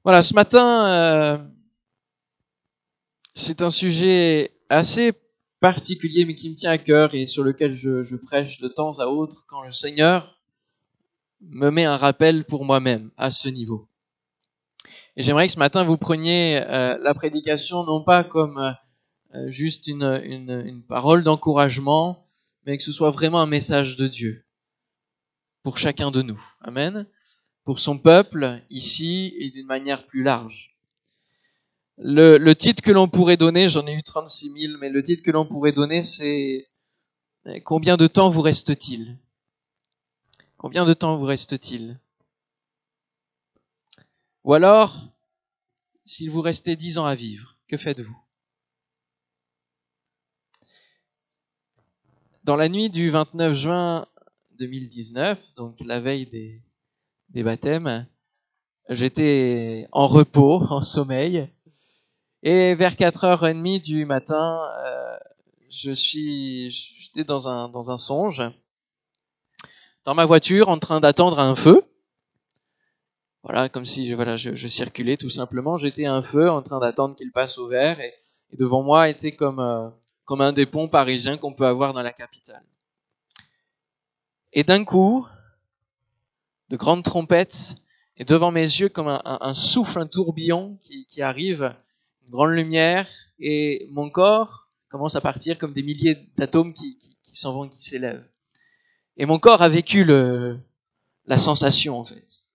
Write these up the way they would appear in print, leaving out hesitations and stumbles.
Voilà, ce matin, c'est un sujet assez particulier, mais qui me tient à cœur et sur lequel je prêche de temps à autre quand le Seigneur me met un rappel pour moi-même à ce niveau. Et j'aimerais que ce matin vous preniez la prédication non pas comme juste une parole d'encouragement, mais que ce soit vraiment un message de Dieu pour chacun de nous. Amen. Pour son peuple, ici, et d'une manière plus large. Le titre que l'on pourrait donner, j'en ai eu 36 000, mais le titre que l'on pourrait donner, c'est « Combien de temps vous reste-t-il » Combien de temps vous reste-t-il? Ou alors, s'il vous restait 10 ans à vivre, que faites-vous? Dans la nuit du 29 juin 2019, donc la veille des baptêmes, j'étais en repos, en sommeil, et vers 4h30 du matin, j'étais dans un songe, dans ma voiture, en train d'attendre un feu. Voilà, comme si je circulais tout simplement. J'étais à un feu, en train d'attendre qu'il passe au vert, et devant moi était comme un des ponts parisiens qu'on peut avoir dans la capitale. Et d'un coup, de grandes trompettes, et devant mes yeux comme un souffle, un tourbillon qui arrive, une grande lumière, et mon corps commence à partir comme des milliers d'atomes qui s'en vont, qui s'élèvent. Et mon corps a vécu la sensation, en fait,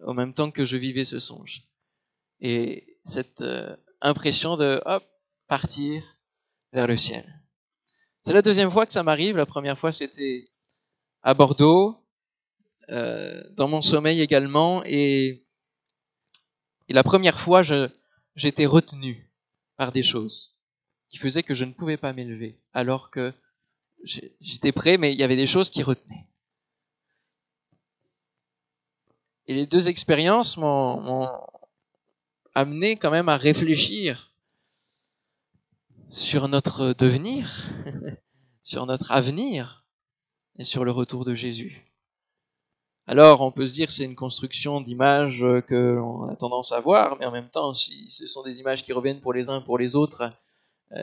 en même temps que je vivais ce songe. Et cette impression de, partir vers le ciel. C'est la deuxième fois que ça m'arrive. La première fois, c'était à Bordeaux, dans mon sommeil également. Et la première fois, j'étais retenu par des choses qui faisaient que je ne pouvais pas m'élever, alors que j'étais prêt, mais il y avait des choses qui retenaient. Et les deux expériences m'ont amené quand même à réfléchir sur notre devenir, sur notre avenir et sur le retour de Jésus. Alors, on peut se dire que c'est une construction d'images que l'on a tendance à voir, mais en même temps, si ce sont des images qui reviennent pour les uns et pour les autres,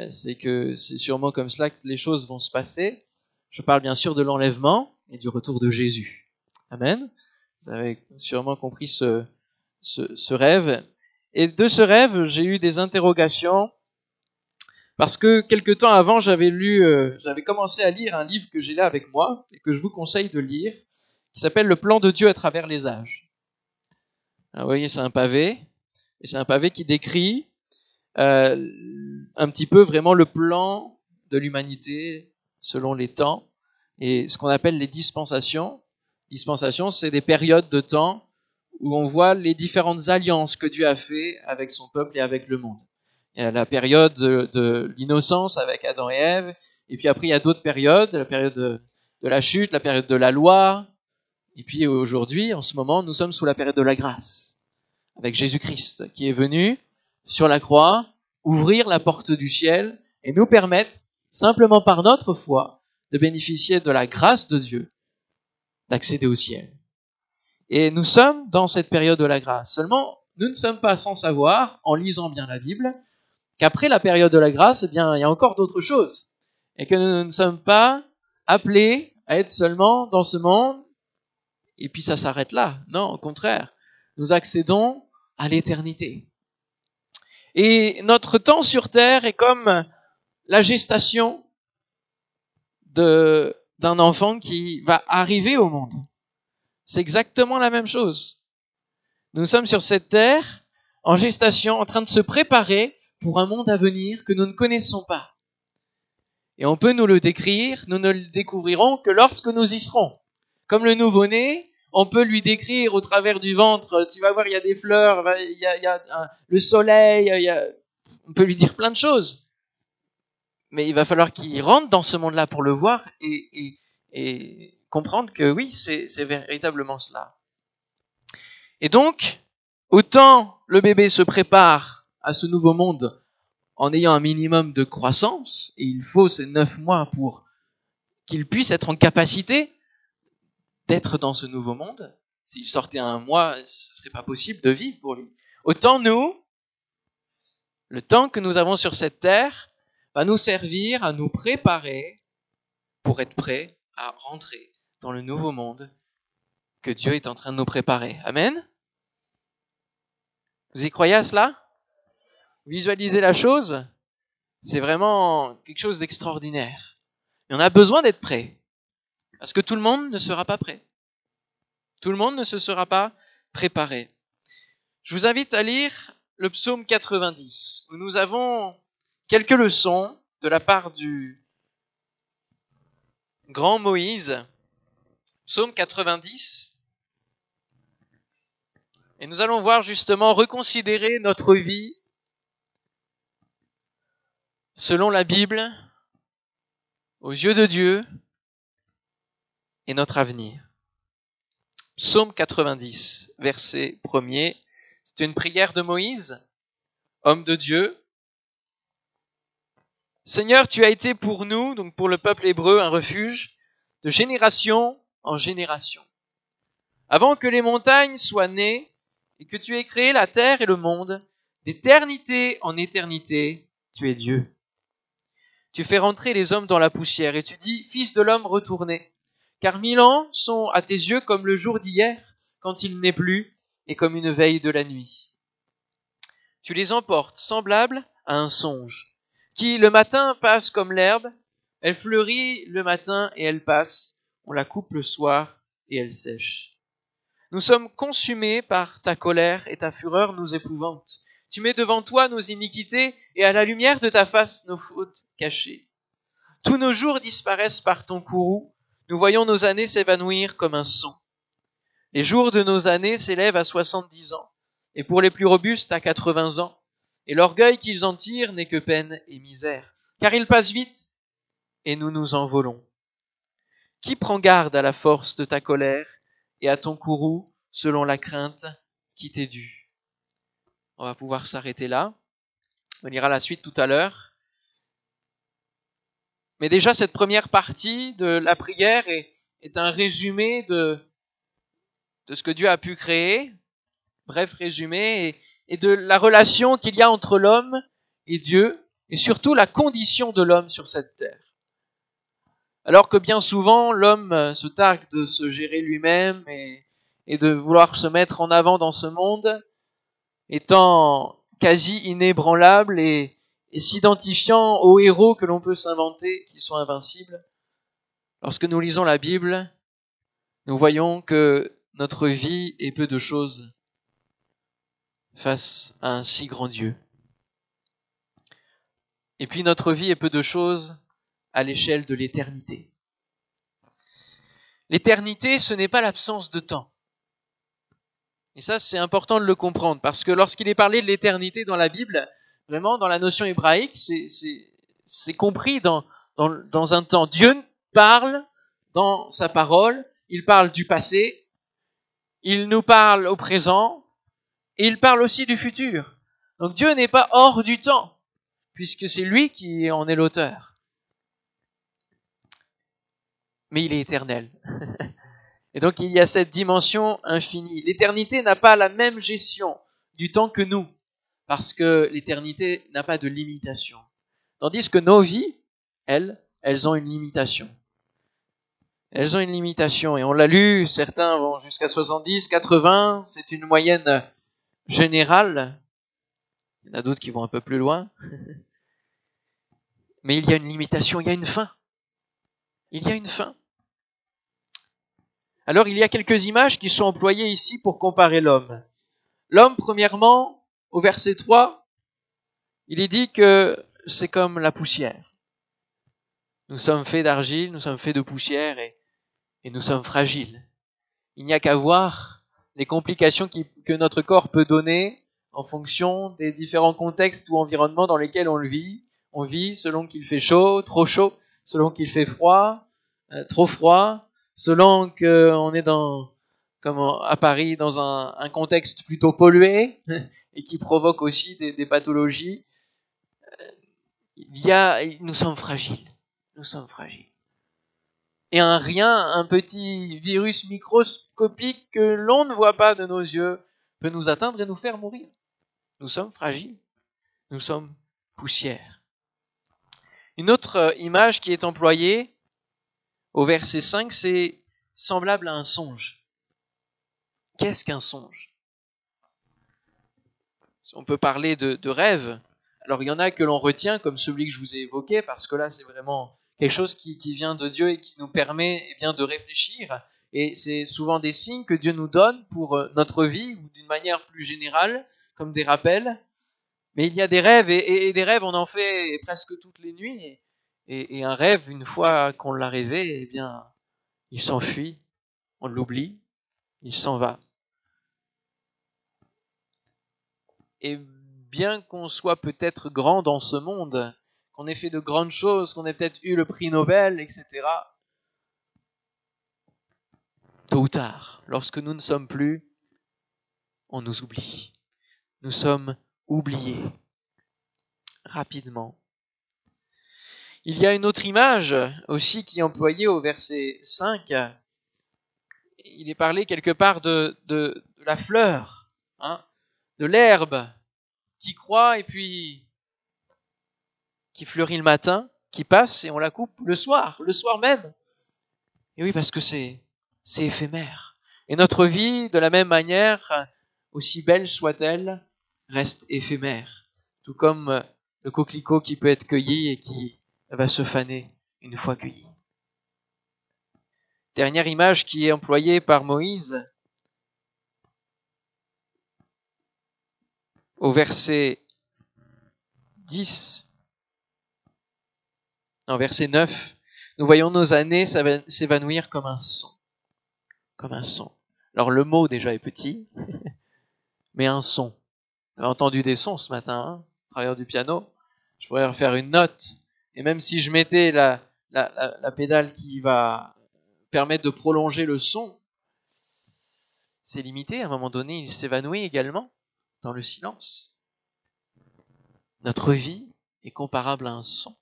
c'est que c'est sûrement comme cela que les choses vont se passer. Je parle bien sûr de l'enlèvement et du retour de Jésus. Amen. Vous avez sûrement compris ce rêve. Et de ce rêve, j'ai eu des interrogations parce que quelque temps avant, j'avais commencé à lire un livre que j'ai là avec moi et que je vous conseille de lire, qui s'appelle Le plan de Dieu à travers les âges. Alors, vous voyez, c'est un pavé, et c'est un pavé qui décrit un petit peu vraiment le plan de l'humanité selon les temps et ce qu'on appelle les dispensations. Dispensations, c'est des périodes de temps où on voit les différentes alliances que Dieu a fait avec son peuple et avec le monde. Il y a la période de l'innocence avec Adam et Ève, et puis après il y a d'autres périodes, la période de la chute, la période de la loi, et puis aujourd'hui, en ce moment, nous sommes sous la période de la grâce, avec Jésus-Christ qui est venu sur la croix, ouvrir la porte du ciel et nous permettre, simplement par notre foi, de bénéficier de la grâce de Dieu, d'accéder au ciel. Et nous sommes dans cette période de la grâce. Seulement, nous ne sommes pas sans savoir, en lisant bien la Bible, qu'après la période de la grâce, eh bien, il y a encore d'autres choses. Et que nous ne sommes pas appelés à être seulement dans ce monde, et puis ça s'arrête là. Non, au contraire. Nous accédons à l'éternité. Et notre temps sur terre est comme la gestation d'un enfant qui va arriver au monde. C'est exactement la même chose. Nous sommes sur cette terre, en gestation, en train de se préparer pour un monde à venir que nous ne connaissons pas. Et on peut nous le décrire, nous ne le découvrirons que lorsque nous y serons. Comme le nouveau-né, on peut lui décrire au travers du ventre, tu vas voir, il y a des fleurs, il y a le soleil, on peut lui dire plein de choses. Mais il va falloir qu'il rentre dans ce monde-là pour le voir et comprendre que oui, c'est véritablement cela. Et donc, autant le bébé se prépare à ce nouveau monde en ayant un minimum de croissance, et il faut ces 9 mois pour qu'il puisse être en capacité d'être dans ce nouveau monde. S'il sortait un mois, ce serait pas possible de vivre pour lui. Autant nous, le temps que nous avons sur cette terre va nous servir à nous préparer pour être prêts à rentrer dans le nouveau monde que Dieu est en train de nous préparer. Amen? Vous y croyez à cela? Visualisez la chose? C'est vraiment quelque chose d'extraordinaire. Et on a besoin d'être prêt. Parce que tout le monde ne sera pas prêt. Tout le monde ne se sera pas préparé. Je vous invite à lire le psaume 90, où nous avons quelques leçons de la part du grand Moïse. Psaume 90. Et nous allons voir justement reconsidérer notre vie selon la Bible, aux yeux de Dieu, et notre avenir. Psaume 90, verset 1er. C'est une prière de Moïse, homme de Dieu. Seigneur, tu as été pour nous, donc pour le peuple hébreu, un refuge de génération en génération. Avant que les montagnes soient nées et que tu aies créé la terre et le monde, d'éternité en éternité, tu es Dieu. Tu fais rentrer les hommes dans la poussière et tu dis, Fils de l'homme, retournez. Car 1000 ans sont à tes yeux comme le jour d'hier, quand il n'est plus, et comme une veille de la nuit. Tu les emportes, semblables à un songe, qui le matin passe comme l'herbe, elle fleurit le matin et elle passe, on la coupe le soir et elle sèche. Nous sommes consumés par ta colère et ta fureur nous épouvante. Tu mets devant toi nos iniquités et à la lumière de ta face nos fautes cachées. Tous nos jours disparaissent par ton courroux. Nous voyons nos années s'évanouir comme un son. Les jours de nos années s'élèvent à 70 ans, et pour les plus robustes à 80 ans. Et l'orgueil qu'ils en tirent n'est que peine et misère, car ils passent vite, et nous nous envolons. Qui prend garde à la force de ta colère et à ton courroux selon la crainte qui t'est due? On va pouvoir s'arrêter là. On lira la suite tout à l'heure. Mais déjà, cette première partie de la prière est un résumé de ce que Dieu a pu créer, bref résumé, et de la relation qu'il y a entre l'homme et Dieu, et surtout la condition de l'homme sur cette terre. Alors que bien souvent, l'homme se targue de se gérer lui-même et de vouloir se mettre en avant dans ce monde, étant quasi inébranlable et s'identifiant aux héros que l'on peut s'inventer, qui sont invincibles. Lorsque nous lisons la Bible, nous voyons que notre vie est peu de choses face à un si grand Dieu. Et puis notre vie est peu de choses à l'échelle de l'éternité. L'éternité, ce n'est pas l'absence de temps. Et ça, c'est important de le comprendre, parce que lorsqu'il est parlé de l'éternité dans la Bible, vraiment, dans la notion hébraïque, c'est compris dans un temps. Dieu parle dans sa parole, il parle du passé, il nous parle au présent, et il parle aussi du futur. Donc Dieu n'est pas hors du temps, puisque c'est lui qui en est l'auteur. Mais il est éternel. Et donc il y a cette dimension infinie. L'éternité n'a pas la même gestion du temps que nous, parce que l'éternité n'a pas de limitation. Tandis que nos vies, elles ont une limitation. Elles ont une limitation, et on l'a lu, certains vont jusqu'à 70, 80, c'est une moyenne générale. Il y en a d'autres qui vont un peu plus loin. Mais il y a une limitation, il y a une fin. Il y a une fin. Alors il y a quelques images qui sont employées ici pour comparer l'homme. L'homme, premièrement, au verset 3, il est dit que c'est comme la poussière. Nous sommes faits d'argile, nous sommes faits de poussière et nous sommes fragiles. Il n'y a qu'à voir les complications que notre corps peut donner en fonction des différents contextes ou environnements dans lesquels on le vit. On vit selon qu'il fait chaud, trop chaud, selon qu'il fait froid, trop froid, selon qu'on est comme à Paris, dans un contexte plutôt pollué et qui provoque aussi des pathologies. Nous sommes fragiles. Nous sommes fragiles. Et un petit virus microscopique que l'on ne voit pas de nos yeux, peut nous atteindre et nous faire mourir. Nous sommes fragiles. Nous sommes poussière. Une autre image qui est employée au verset 5, c'est semblable à un songe. Qu'est-ce qu'un songe? On peut parler de rêve. Alors il y en a que l'on retient comme celui que je vous ai évoqué, parce que là c'est vraiment quelque chose qui vient de Dieu et qui nous permet de réfléchir. Et c'est souvent des signes que Dieu nous donne pour notre vie, ou d'une manière plus générale, comme des rappels. Mais il y a des rêves, et des rêves on en fait presque toutes les nuits. Et un rêve, une fois qu'on l'a rêvé, eh bien, il s'enfuit, on l'oublie, il s'en va. Et bien qu'on soit peut-être grand dans ce monde, qu'on ait fait de grandes choses, qu'on ait peut-être eu le prix Nobel, etc., tôt ou tard, lorsque nous ne sommes plus, on nous oublie. Nous sommes oubliés rapidement. Il y a une autre image aussi qui est employée au verset 5. Il est parlé quelque part de la fleur, de l'herbe qui croît et puis qui fleurit le matin, qui passe et on la coupe le soir même. Et oui, parce que c'est éphémère. Et notre vie, de la même manière, aussi belle soit-elle, reste éphémère. Tout comme le coquelicot qui peut être cueilli et qui va se faner une fois cueilli. Dernière image qui est employée par Moïse au verset 10, en verset 9, nous voyons nos années s'évanouir comme un son. Comme un son. Alors le mot déjà est petit, mais un son. Vous avez entendu des sons ce matin, au travers du piano. Je pourrais refaire une note. Et même si je mettais la pédale qui va permettre de prolonger le son, c'est limité. À un moment donné, il s'évanouit également dans le silence. Notre vie est comparable à un son.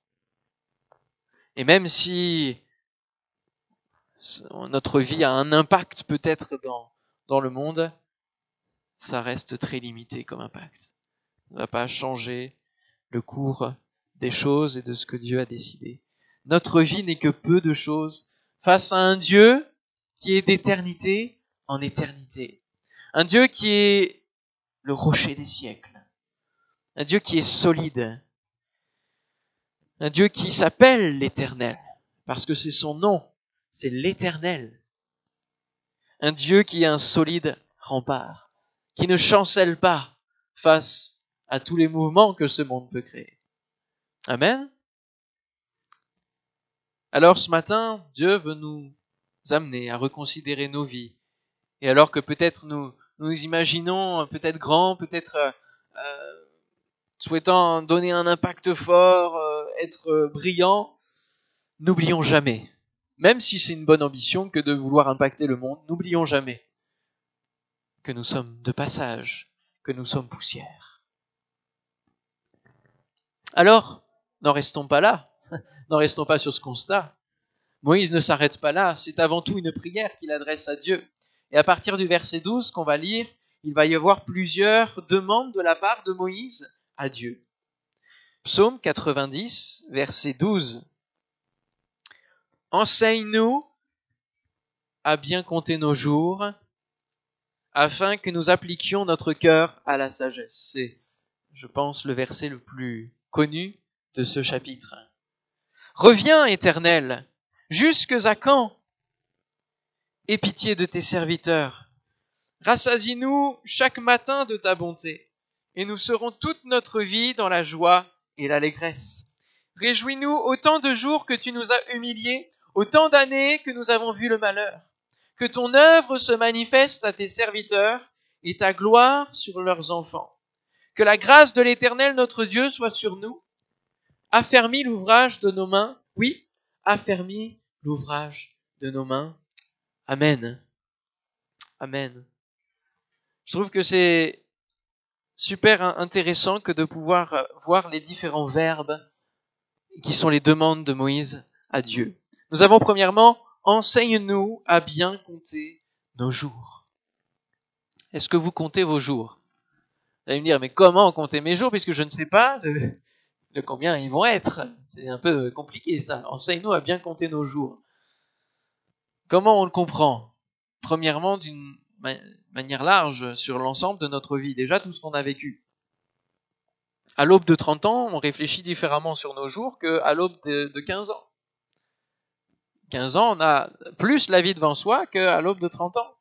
Et même si notre vie a un impact peut-être dans le monde, ça reste très limité comme impact. Ça ne va pas changer le cours des choses et de ce que Dieu a décidé. Notre vie n'est que peu de choses face à un Dieu qui est d'éternité en éternité. Un Dieu qui est le rocher des siècles. Un Dieu qui est solide. Un Dieu qui s'appelle l'Éternel, parce que c'est son nom, c'est l'Éternel. Un Dieu qui est un solide rempart, qui ne chancelle pas face à tous les mouvements que ce monde peut créer. Amen. Alors ce matin, Dieu veut nous amener à reconsidérer nos vies. Et alors que peut-être nous imaginons peut-être grand, peut-être souhaitant donner un impact fort, être brillant, n'oublions jamais, même si c'est une bonne ambition que de vouloir impacter le monde, n'oublions jamais que nous sommes de passage, que nous sommes poussière. Alors, n'en restons pas là, n'en restons pas sur ce constat. Moïse ne s'arrête pas là, c'est avant tout une prière qu'il adresse à Dieu. Et à partir du verset 12 qu'on va lire, il va y avoir plusieurs demandes de la part de Moïse à Dieu. Psaume 90, verset 12. Enseigne-nous à bien compter nos jours, afin que nous appliquions notre cœur à la sagesse. C'est, je pense, le verset le plus connu de ce chapitre. Reviens, Éternel, jusque à quand? Aie pitié de tes serviteurs. Rassasie-nous chaque matin de ta bonté, et nous serons toute notre vie dans la joie et l'allégresse. Réjouis-nous autant de jours que tu nous as humiliés, autant d'années que nous avons vu le malheur. Que ton œuvre se manifeste à tes serviteurs et ta gloire sur leurs enfants. Que la grâce de l'Éternel notre Dieu soit sur nous. Affermis l'ouvrage de nos mains. Oui, affermis l'ouvrage de nos mains. Amen. Amen. Je trouve que c'est super intéressant que de pouvoir voir les différents verbes qui sont les demandes de Moïse à Dieu. Nous avons premièrement, enseigne-nous à bien compter nos jours. Est-ce que vous comptez vos jours? Vous allez me dire, mais comment compter mes jours puisque je ne sais pas de combien ils vont être? C'est un peu compliqué ça. Enseigne-nous à bien compter nos jours. Comment on le comprend? Premièrement, d'une manière large sur l'ensemble de notre vie. Déjà, tout ce qu'on a vécu. À l'aube de 30 ans, on réfléchit différemment sur nos jours qu'à l'aube de 15 ans. 15 ans, on a plus la vie devant soi qu'à l'aube de 30 ans.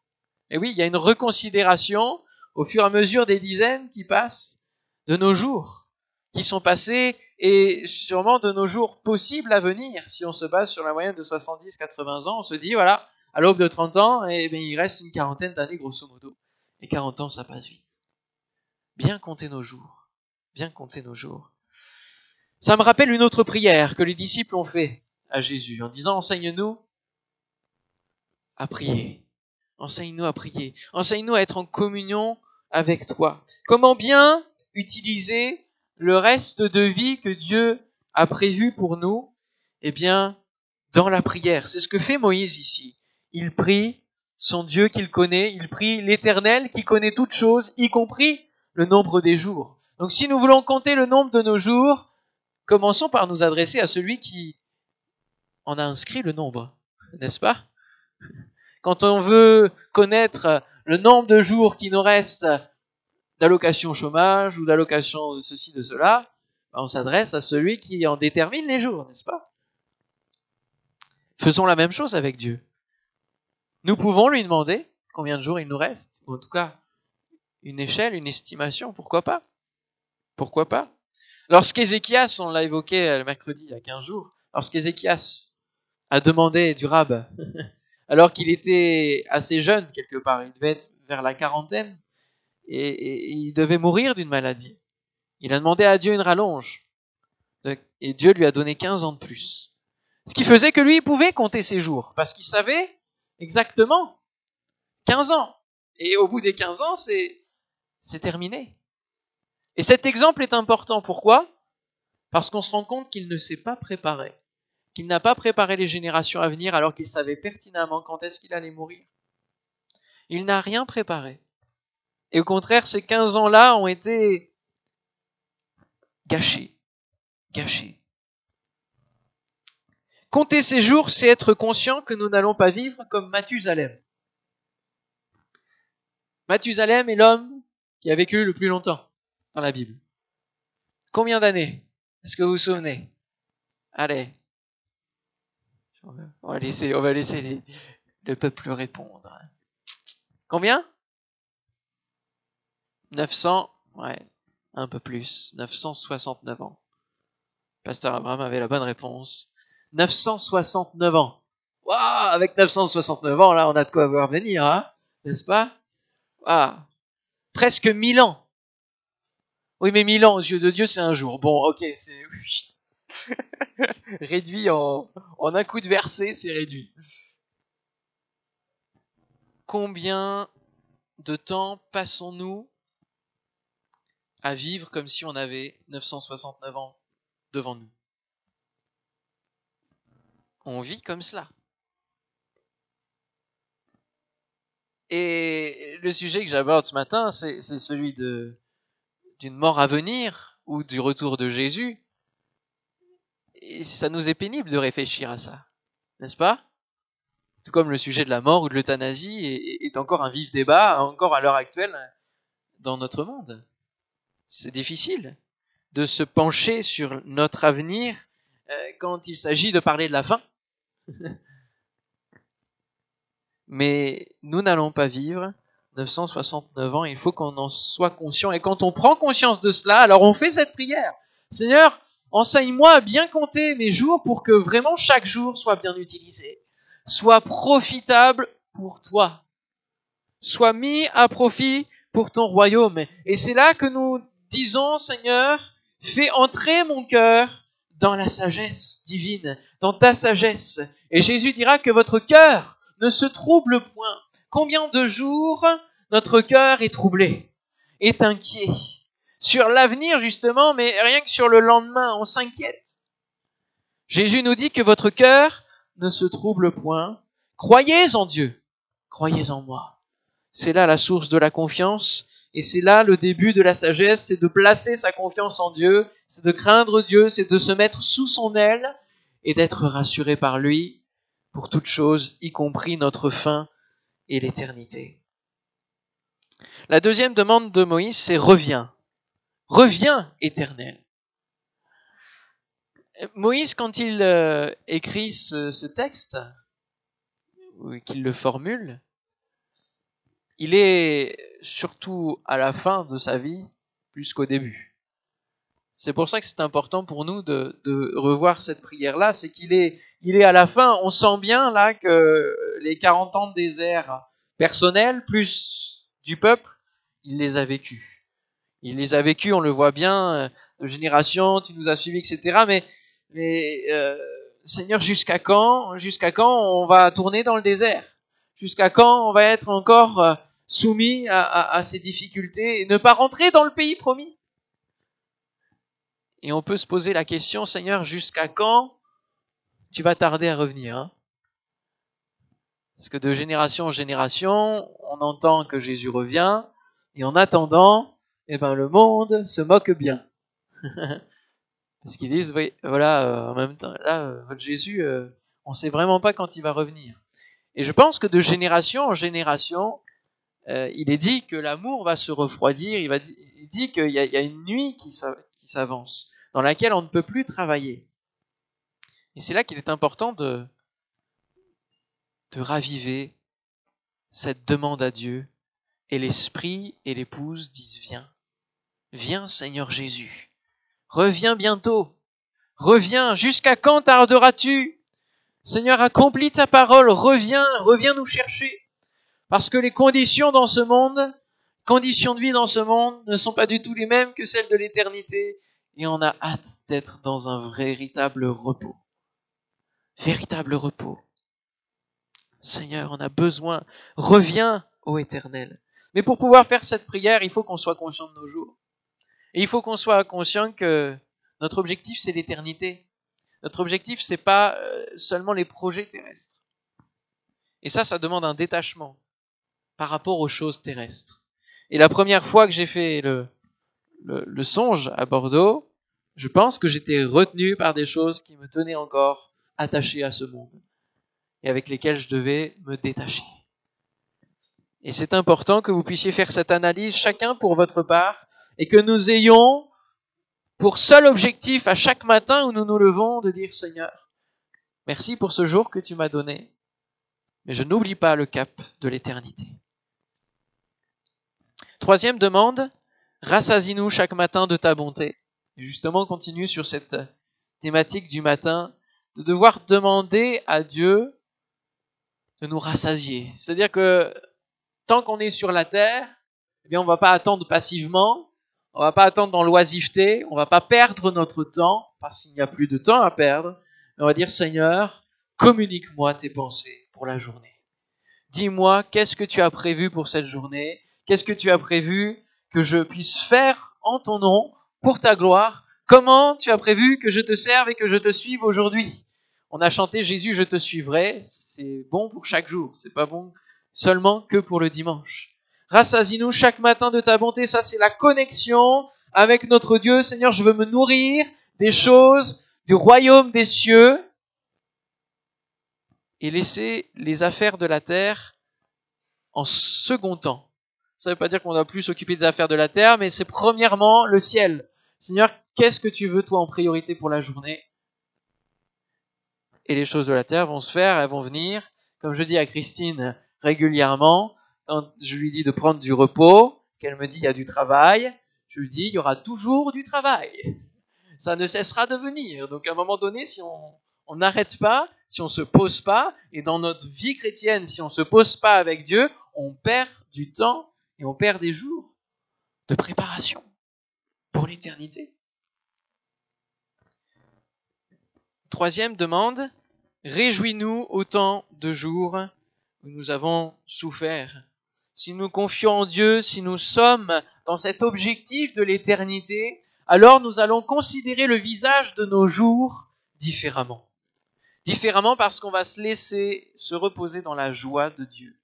Et oui, il y a une reconsidération au fur et à mesure des dizaines qui passent de nos jours, qui sont passés et sûrement de nos jours possibles à venir. Si on se base sur la moyenne de 70-80 ans, on se dit, voilà, à l'aube de 30 ans, eh bien, il reste une quarantaine d'années grosso modo. Et 40 ans, ça passe vite. Bien compter nos jours. Bien compter nos jours. Ça me rappelle une autre prière que les disciples ont fait à Jésus en disant, enseigne-nous à prier. Enseigne-nous à prier. Enseigne-nous à être en communion avec toi. Comment bien utiliser le reste de vie que Dieu a prévu pour nous? Eh bien, dans la prière. C'est ce que fait Moïse ici. Il prie son Dieu qu'il connaît. Il prie l'Éternel qui connaît toutes choses, y compris le nombre des jours. Donc si nous voulons compter le nombre de nos jours, commençons par nous adresser à celui qui en a inscrit le nombre. N'est-ce pas? Quand on veut connaître le nombre de jours qui nous restent d'allocation chômage ou d'allocation de ceci, de cela, on s'adresse à celui qui en détermine les jours, n'est-ce pas? Faisons la même chose avec Dieu. Nous pouvons lui demander combien de jours il nous reste, ou en tout cas une échelle, une estimation, pourquoi pas? Pourquoi pas? Lorsqu'Ézéchias, on l'a évoqué le mercredi il y a 15 jours, lorsqu'Ézéchias a demandé du rab, alors qu'il était assez jeune quelque part, il devait être vers la quarantaine, et il devait mourir d'une maladie. Il a demandé à Dieu une rallonge, et Dieu lui a donné 15 ans de plus. Ce qui faisait que lui, il pouvait compter ses jours, parce qu'il savait exactement 15 ans. Et au bout des 15 ans, c'est terminé. Et cet exemple est important. Pourquoi? Parce qu'on se rend compte qu'il ne s'est pas préparé. Qu'il n'a pas préparé les générations à venir alors qu'il savait pertinemment quand est-ce qu'il allait mourir. Il n'a rien préparé. Et au contraire, ces 15 ans-là ont été gâchés. Gâchés. Compter ces jours, c'est être conscient que nous n'allons pas vivre comme Mathusalem. Mathusalem est l'homme qui a vécu le plus longtemps dans la Bible. Combien d'années? Est-ce que vous vous souvenez? Allez. On va laisser le peuple répondre. Combien? 900, ouais, un peu plus. 969 ans. Pasteur Abraham avait la bonne réponse. 969 ans. Waouh, avec 969 ans, là, on a de quoi voir venir, hein? N'est-ce pas? Waouh. Presque 1000 ans. Oui, mais 1000 ans aux yeux de Dieu, c'est un jour. Bon, ok, c'est réduit en un coup de verset, c'est réduit. Combien de temps passons-nous à vivre comme si on avait 969 ans devant nous? On vit comme cela. Et le sujet que j'aborde ce matin, c'est celui d'une mort à venir ou du retour de Jésus. Et ça nous est pénible de réfléchir à ça, n'est-ce pas? Tout comme le sujet de la mort ou de l'euthanasie est encore un vif débat, encore à l'heure actuelle, dans notre monde. C'est difficile de se pencher sur notre avenir quand il s'agit de parler de la fin. Mais nous n'allons pas vivre 969 ans, il faut qu'on en soit conscient. Et quand on prend conscience de cela, alors on fait cette prière. Seigneur, enseigne-moi à bien compter mes jours pour que vraiment chaque jour soit bien utilisé, soit profitable pour toi, soit mis à profit pour ton royaume. Et c'est là que nous disons, Seigneur, fais entrer mon cœur dans la sagesse divine, dans ta sagesse. Et Jésus dira que votre cœur ne se trouble point. Combien de jours notre cœur est troublé, est inquiet sur l'avenir justement, mais rien que sur le lendemain, on s'inquiète. Jésus nous dit que votre cœur ne se trouble point. Croyez en Dieu, croyez en moi. C'est là la source de la confiance Et c'est là le début de la sagesse, c'est de placer sa confiance en Dieu, c'est de craindre Dieu, c'est de se mettre sous son aile et d'être rassuré par lui pour toute chose, y compris notre fin et l'éternité. La deuxième demande de Moïse, c'est reviens. Reviens, Éternel. Moïse, quand il écrit ce texte, ou qu'il le formule, il est surtout à la fin de sa vie plus qu'au début. C'est pour ça que c'est important pour nous de revoir cette prière-là, c'est qu'il est à la fin. On sent bien là que les 40 ans de désert personnel plus du peuple, il les a vécus. Il les a vécus, on le voit bien, de génération, tu nous as suivis, etc. Mais Seigneur, jusqu'à quand on va tourner dans le désert? Jusqu'à quand on va être encore soumis à ces difficultés et ne pas rentrer dans le pays promis? Et on peut se poser la question, Seigneur, jusqu'à quand tu vas tarder à revenir, hein? Parce que de génération en génération, on entend que Jésus revient, et en attendant, le monde se moque bien. Parce qu'ils disent, oui, voilà, en même temps, là, votre Jésus, on sait vraiment pas quand il va revenir. Et je pense que de génération en génération, il est dit que l'amour va se refroidir, il dit qu'il y a une nuit qui s'avance, dans laquelle on ne peut plus travailler. Et c'est là qu'il est important de raviver cette demande à Dieu. Et l'Esprit et l'Épouse disent, viens. Viens, Seigneur Jésus. Reviens bientôt. Reviens. Jusqu'à quand tarderas-tu? Seigneur, accomplis ta parole. Reviens nous chercher. Parce que les conditions dans ce monde, conditions de vie dans ce monde, ne sont pas du tout les mêmes que celles de l'éternité. Et on a hâte d'être dans un véritable repos. Véritable repos. Seigneur, on a besoin. Reviens, ô Éternel. Mais pour pouvoir faire cette prière, il faut qu'on soit conscient de nos jours. Et il faut qu'on soit conscient que notre objectif, c'est l'éternité. Notre objectif, c'est pas seulement les projets terrestres. Et ça demande un détachement par rapport aux choses terrestres. Et la première fois que j'ai fait le songe à Bordeaux, je pense que j'étais retenu par des choses qui me tenaient encore attaché à ce monde et avec lesquelles je devais me détacher. Et c'est important que vous puissiez faire cette analyse chacun pour votre part et que nous ayons pour seul objectif à chaque matin où nous nous levons de dire Seigneur, merci pour ce jour que tu m'as donné, mais je n'oublie pas le cap de l'éternité. Troisième demande, rassasie-nous chaque matin de ta bonté. Et justement, on continue sur cette thématique du matin, de devoir demander à Dieu de nous rassasier. C'est-à-dire que tant qu'on est sur la terre, on va pas attendre passivement, on va pas attendre dans l'oisiveté, on va pas perdre notre temps, parce qu'il n'y a plus de temps à perdre, mais on va dire Seigneur, communique-moi tes pensées pour la journée. Dis-moi, qu'est-ce que tu as prévu pour cette journée? Qu'est-ce que tu as prévu que je puisse faire en ton nom, pour ta gloire? Comment tu as prévu que je te serve et que je te suive aujourd'hui? On a chanté Jésus, je te suivrai. C'est bon pour chaque jour. C'est pas bon seulement que pour le dimanche. Rassasie-nous chaque matin de ta bonté. Ça, c'est la connexion avec notre Dieu. Seigneur, je veux me nourrir des choses du royaume des cieux et laisser les affaires de la terre en second temps. Ça ne veut pas dire qu'on ne doit plus s'occuper des affaires de la terre, mais c'est premièrement le ciel. Seigneur, qu'est-ce que tu veux toi en priorité pour la journée? Et les choses de la terre vont se faire, elles vont venir. Comme je dis à Christine régulièrement, quand je lui dis de prendre du repos, qu'elle me dit il y a du travail, je lui dis il y aura toujours du travail. Ça ne cessera de venir. Donc à un moment donné, si on n'arrête pas, si on se pose pas, et dans notre vie chrétienne, si on se pose pas avec Dieu, on perd du temps et on perd des jours de préparation pour l'éternité. Troisième demande, réjouis-nous autant de jours où nous avons souffert. Si nous confions en Dieu, si nous sommes dans cet objectif de l'éternité, alors nous allons considérer le visage de nos jours différemment. Différemment parce qu'on va se laisser se reposer dans la joie de Dieu.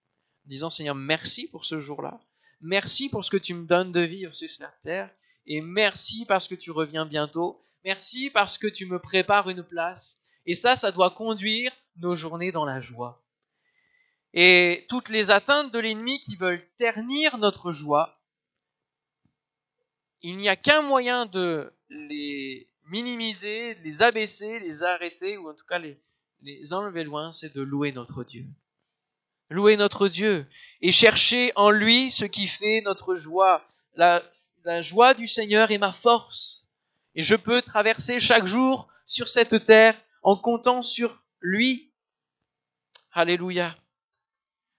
En disant Seigneur, merci pour ce jour-là. Merci pour ce que tu me donnes de vivre sur cette terre. Et merci parce que tu reviens bientôt. Merci parce que tu me prépares une place. Et ça doit conduire nos journées dans la joie. Et toutes les atteintes de l'ennemi qui veulent ternir notre joie, il n'y a qu'un moyen de les minimiser, de les abaisser, les arrêter, ou en tout cas les enlever loin, c'est de louer notre Dieu. Louer notre Dieu et chercher en lui ce qui fait notre joie. La joie du Seigneur est ma force. Et je peux traverser chaque jour sur cette terre en comptant sur lui. Alléluia.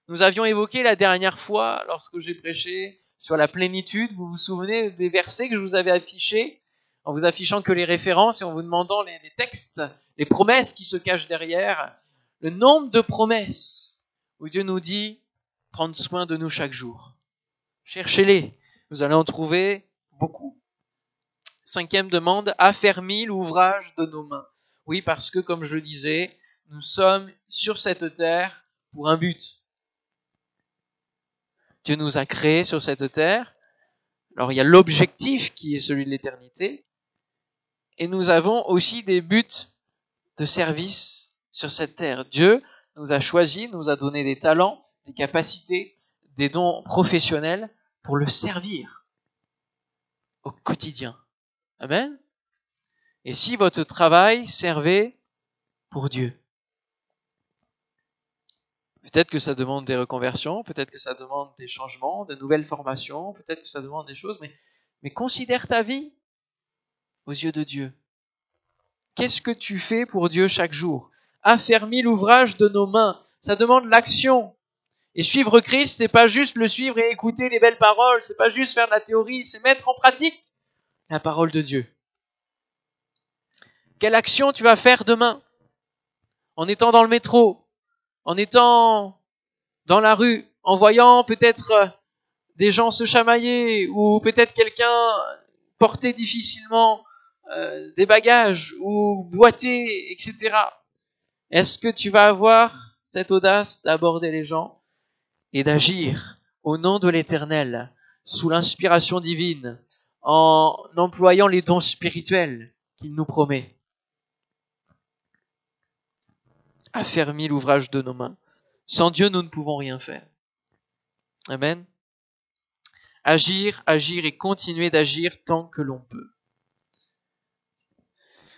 Nous avions évoqué la dernière fois, lorsque j'ai prêché sur la plénitude, vous vous souvenez des versets que je vous avais affichés, en vous affichant que les références et en vous demandant les textes, les promesses qui se cachent derrière, le nombre de promesses où Dieu nous dit prendre soin de nous chaque jour. Cherchez-les, vous allez en trouver beaucoup. 5e demande, affermis l'ouvrage de nos mains. Oui, parce que, comme je le disais, nous sommes sur cette terre pour un but. Dieu nous a créés sur cette terre. Alors il y a l'objectif qui est celui de l'éternité. Et nous avons aussi des buts de service sur cette terre. Dieu nous a choisis, nous a donné des talents, des capacités, des dons professionnels pour le servir au quotidien. Amen. Et si votre travail servait pour Dieu, peut-être que ça demande des reconversions, peut-être que ça demande des changements, de nouvelles formations, peut-être que ça demande des choses, mais considère ta vie aux yeux de Dieu. Qu'est-ce que tu fais pour Dieu chaque jour? Affermis l'ouvrage de nos mains. Ça demande l'action. Et suivre Christ, c'est pas juste le suivre et écouter les belles paroles, c'est pas juste faire de la théorie, c'est mettre en pratique la parole de Dieu. Quelle action tu vas faire demain? En étant dans le métro, en étant dans la rue, en voyant peut-être des gens se chamailler, ou peut-être quelqu'un porter difficilement des bagages, ou boiter, etc. Est-ce que tu vas avoir cette audace d'aborder les gens et d'agir au nom de l'Éternel, sous l'inspiration divine, en employant les dons spirituels qu'il nous promet? Affermis l'ouvrage de nos mains. Sans Dieu, nous ne pouvons rien faire. Amen. Agir, agir et continuer d'agir tant que l'on peut.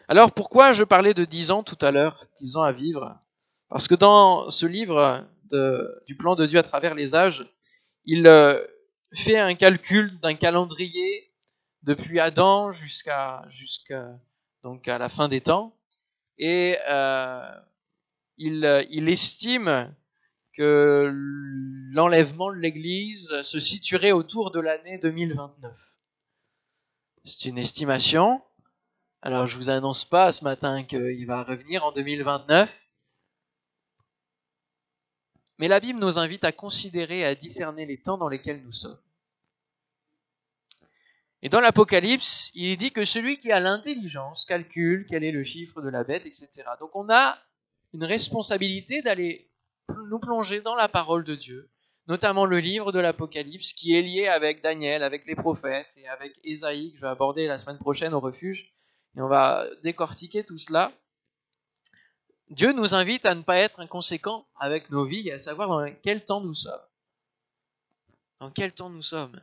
Alors pourquoi je parlais de 10 ans tout à l'heure, 10 ans à vivre? Parce que dans ce livre du plan de Dieu à travers les âges, il fait un calcul d'un calendrier depuis Adam jusqu'à donc à la fin des temps, et il estime que l'enlèvement de l'Église se situerait autour de l'année 2029. C'est une estimation. Alors je vous annonce pas ce matin qu'il va revenir en 2029. Mais la Bible nous invite à considérer et à discerner les temps dans lesquels nous sommes. Et dans l'Apocalypse, il dit que celui qui a l'intelligence calcule quel est le chiffre de la bête, etc. Donc on a une responsabilité d'aller nous plonger dans la parole de Dieu, notamment le livre de l'Apocalypse qui est lié avec Daniel, avec les prophètes et avec Ésaïe, que je vais aborder la semaine prochaine au refuge. Et on va décortiquer tout cela. Dieu nous invite à ne pas être inconséquents avec nos vies et à savoir dans quel temps nous sommes. Dans quel temps nous sommes.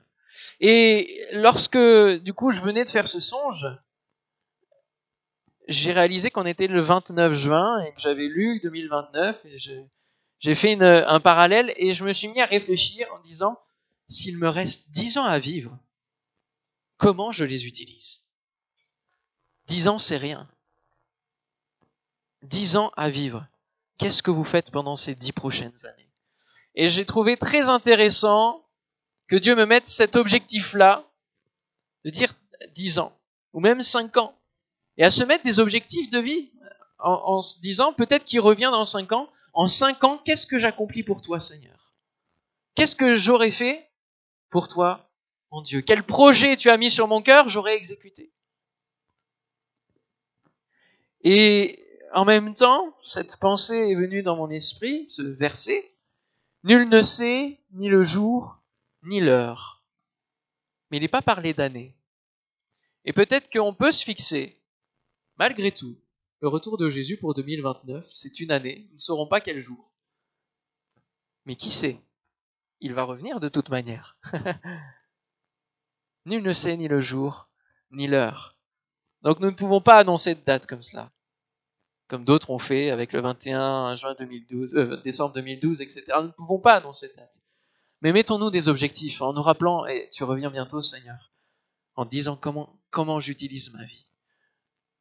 Et lorsque, du coup, je venais de faire ce songe, j'ai réalisé qu'on était le 29 juin et que j'avais lu 2029 et j'ai fait un parallèle et je me suis mis à réfléchir en disant, s'il me reste 10 ans à vivre, comment je les utilise? 10 ans, c'est rien. 10 ans à vivre. Qu'est-ce que vous faites pendant ces 10 prochaines années? Et j'ai trouvé très intéressant que Dieu me mette cet objectif-là, de dire 10 ans, ou même 5 ans, et à se mettre des objectifs de vie, en se disant peut-être qu'il revient dans 5 ans. En 5 ans, qu'est-ce que j'accomplis pour toi, Seigneur? Qu'est-ce que j'aurais fait pour toi, mon Dieu? Quel projet tu as mis sur mon cœur, j'aurais exécuté? Et en même temps, cette pensée est venue dans mon esprit, ce verset. Nul ne sait ni le jour, ni l'heure. Mais il n'est pas parlé d'année. Et peut-être qu'on peut se fixer, malgré tout, le retour de Jésus pour 2029, c'est une année, nous ne saurons pas quel jour. Mais qui sait? Il va revenir de toute manière. Nul ne sait ni le jour, ni l'heure. Donc nous ne pouvons pas annoncer de date comme cela. Comme d'autres ont fait avec le 21 juin 2012, décembre 2012, etc. Nous ne pouvons pas annoncer de date. Mais mettons-nous des objectifs en nous rappelant, et tu reviens bientôt, Seigneur, en disant comment j'utilise ma vie.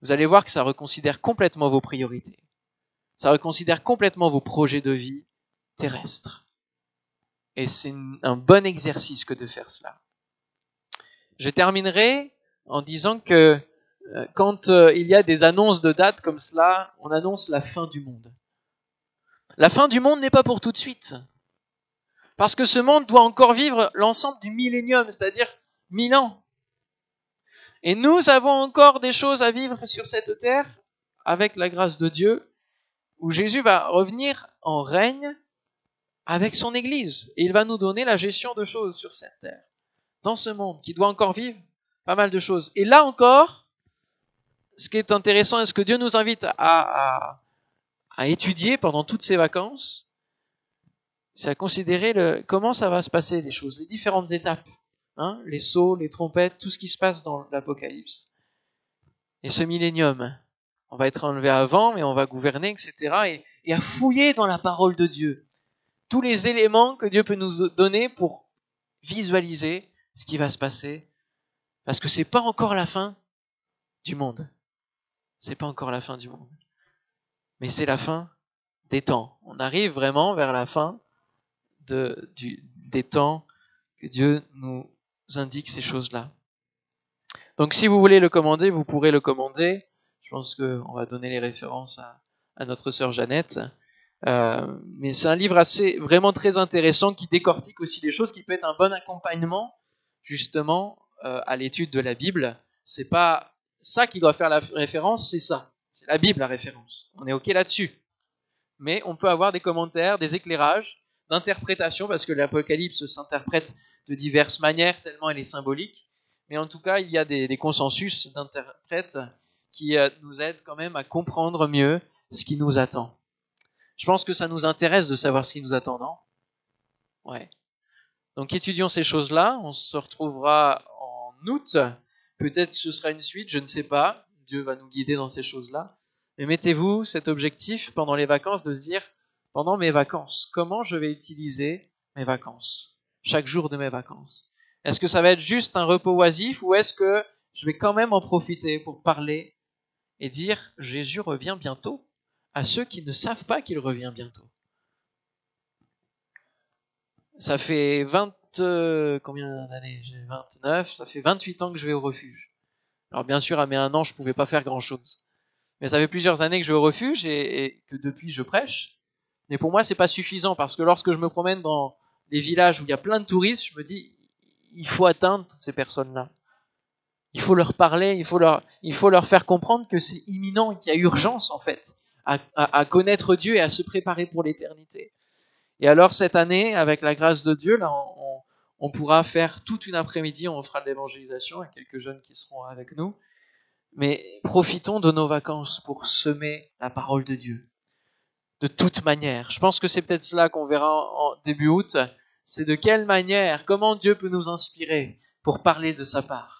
Vous allez voir que ça reconsidère complètement vos priorités. Ça reconsidère complètement vos projets de vie terrestres. Et c'est un bon exercice que de faire cela. Je terminerai en disant que quand il y a des annonces de dates comme cela, on annonce la fin du monde. La fin du monde n'est pas pour tout de suite. Parce que ce monde doit encore vivre l'ensemble du millénium, c'est-à-dire 1000 ans. Et nous avons encore des choses à vivre sur cette terre, avec la grâce de Dieu, où Jésus va revenir en règne avec son Église. Et il va nous donner la gestion de choses sur cette terre, dans ce monde, qui doit encore vivre pas mal de choses. Et là encore, ce qui est intéressant et ce que Dieu nous invite à étudier pendant toutes ces vacances, c'est à considérer comment ça va se passer, les choses, les différentes étapes, les sceaux, les trompettes, tout ce qui se passe dans l'Apocalypse. Et ce millénium, on va être enlevé avant, mais on va gouverner, etc. Et à fouiller dans la parole de Dieu tous les éléments que Dieu peut nous donner pour visualiser ce qui va se passer, parce que c'est pas encore la fin du monde. C'est pas encore la fin du monde. Mais c'est la fin des temps. On arrive vraiment vers la fin des temps que Dieu nous indique ces choses-là. Donc si vous voulez le commander, vous pourrez le commander. Je pense qu'on va donner les références à notre sœur Jeannette. Mais c'est un livre vraiment très intéressant qui décortique aussi les choses, qui peut être un bon accompagnement justement à l'étude de la Bible. C'est pas ça qui doit faire la référence, c'est ça. C'est la Bible la référence. On est OK là-dessus. Mais on peut avoir des commentaires, des éclairages, d'interprétation, parce que l'Apocalypse s'interprète de diverses manières, tellement elle est symbolique. Mais en tout cas, il y a des consensus d'interprètes qui nous aident quand même à comprendre mieux ce qui nous attend. Je pense que ça nous intéresse de savoir ce qui nous attend, non? Ouais. Donc étudions ces choses-là. On se retrouvera en août. Peut-être ce sera une suite, je ne sais pas. Dieu va nous guider dans ces choses-là. Mais mettez-vous cet objectif pendant les vacances de se dire, pendant mes vacances, comment je vais utiliser mes vacances? Chaque jour de mes vacances. Est-ce que ça va être juste un repos oisif ou est-ce que je vais quand même en profiter pour parler et dire Jésus revient bientôt à ceux qui ne savent pas qu'il revient bientôt? Ça fait combien d'années? J'ai 29, ça fait 28 ans que je vais au refuge. Alors bien sûr, à mes 1 an, je pouvais pas faire grand-chose. Mais ça fait plusieurs années que je vais au refuge et que depuis je prêche. Mais pour moi, c'est pas suffisant parce que lorsque je me promène dans les villages où il y a plein de touristes, je me dis, il faut atteindre toutes ces personnes-là. Il faut leur parler, il faut leur faire comprendre que c'est imminent, qu'il y a urgence en fait à connaître Dieu et à se préparer pour l'éternité. Et alors cette année, avec la grâce de Dieu, là, on pourra faire toute une après-midi, on fera de l'évangélisation, il y a quelques jeunes qui seront avec nous. Mais profitons de nos vacances pour semer la parole de Dieu. De toute manière. Je pense que c'est peut-être cela qu'on verra en début août. C'est de quelle manière, comment Dieu peut nous inspirer pour parler de sa part.